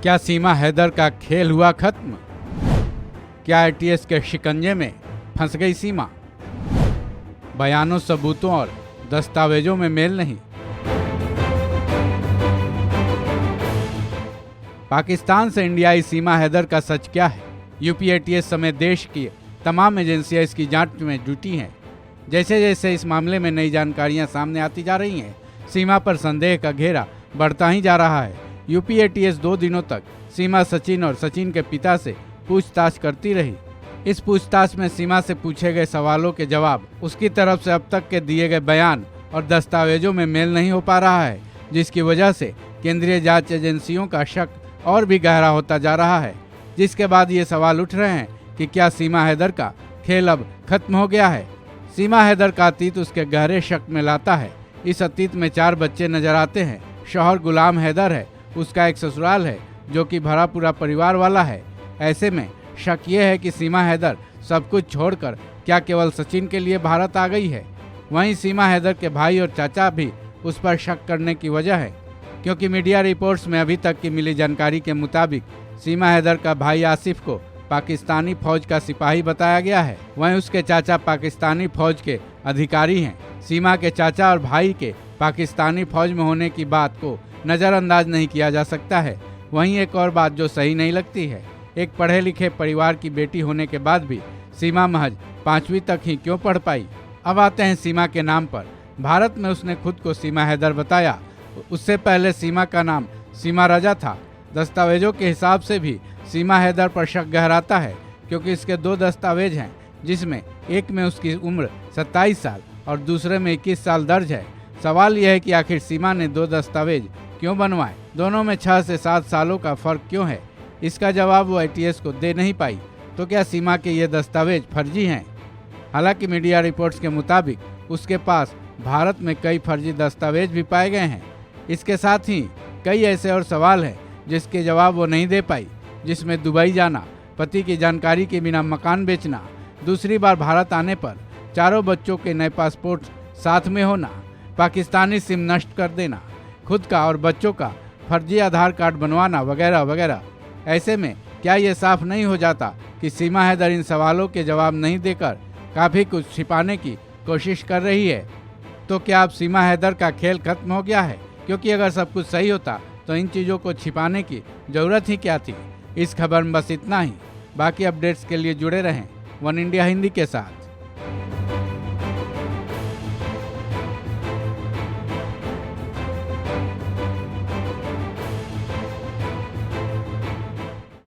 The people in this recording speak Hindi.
क्या सीमा हैदर का खेल हुआ खत्म? क्या एटीएस के शिकंजे में फंस गई सीमा? बयानों, सबूतों और दस्तावेजों में मेल नहीं। पाकिस्तान से इंडियाई सीमा हैदर का सच क्या है? यूपी एटीएस समेत देश की तमाम एजेंसियां इसकी जांच में जुटी हैं। जैसे जैसे इस मामले में नई जानकारियां सामने आती जा रही हैं, सीमा पर संदेह का घेरा बढ़ता ही जा रहा है। यूपी एटीएस 2 दिनों तक सीमा सचिन और सचिन के पिता से पूछताछ करती रही। इस पूछताछ में सीमा से पूछे गए सवालों के जवाब, उसकी तरफ से अब तक के दिए गए बयान और दस्तावेजों में मेल नहीं हो पा रहा है, जिसकी वजह से केंद्रीय जांच एजेंसियों का शक और भी गहरा होता जा रहा है। जिसके बाद ये सवाल उठ रहे हैं कि क्या सीमा हैदर का खेल अब खत्म हो गया है? सीमा हैदर का अतीत उसके गहरे शक में लाता है। इस अतीत में 4 बच्चे नजर आते हैं। शौहर गुलाम हैदर है, उसका एक ससुराल है जो कि भरा पूरा परिवार वाला है। ऐसे में शक ये है कि सीमा हैदर सब कुछ छोड़कर क्या केवल सचिन के लिए भारत आ गई है? वहीं सीमा हैदर के भाई और चाचा भी उस पर शक करने की वजह है, क्योंकि मीडिया रिपोर्ट्स में अभी तक की मिली जानकारी के मुताबिक सीमा हैदर का भाई आसिफ को पाकिस्तानी फौज का सिपाही बताया गया है। वहीं उसके चाचा पाकिस्तानी फौज के अधिकारी हैं। सीमा के चाचा और भाई के पाकिस्तानी फौज में होने की बात को नज़रअंदाज नहीं किया जा सकता है। वहीं एक और बात जो सही नहीं लगती है, एक पढ़े लिखे परिवार की बेटी होने के बाद भी सीमा महज 5वीं तक ही क्यों पढ़ पाई? अब आते हैं सीमा के नाम पर। भारत में उसने खुद को सीमा हैदर बताया। उससे पहले सीमा का नाम सीमा रजा था। दस्तावेजों के हिसाब से भी सीमा हैदर पर शक गहराता है, क्योंकि इसके 2 दस्तावेज हैं, जिसमें एक में उसकी उम्र 27 साल और दूसरे में 21 साल दर्ज है। सवाल यह है कि आखिर सीमा ने 2 दस्तावेज क्यों बनवाए? दोनों में 6 से 7 सालों का फर्क क्यों है? इसका जवाब वो एटीएस को दे नहीं पाई। तो क्या सीमा के ये दस्तावेज फर्जी हैं? हालांकि मीडिया रिपोर्ट्स के मुताबिक उसके पास भारत में कई फर्जी दस्तावेज भी पाए गए हैं। इसके साथ ही कई ऐसे और सवाल हैं जिसके जवाब वो नहीं दे पाई, जिसमें दुबई जाना, पति की जानकारी के बिना मकान बेचना, दूसरी बार भारत आने पर चारों बच्चों के नए पासपोर्ट साथ में होना, पाकिस्तानी सिम नष्ट कर देना, खुद का और बच्चों का फर्जी आधार कार्ड बनवाना वगैरह वगैरह। ऐसे में क्या ये साफ नहीं हो जाता कि सीमा हैदर इन सवालों के जवाब नहीं देकर काफ़ी कुछ छिपाने की कोशिश कर रही है? तो क्या अब सीमा हैदर का खेल खत्म हो गया है? क्योंकि अगर सब कुछ सही होता तो इन चीज़ों को छिपाने की ज़रूरत ही क्या थी? इस खबर में बस इतना ही। बाकी अपडेट्स के लिए जुड़े रहें वन इंडिया हिंदी के साथ।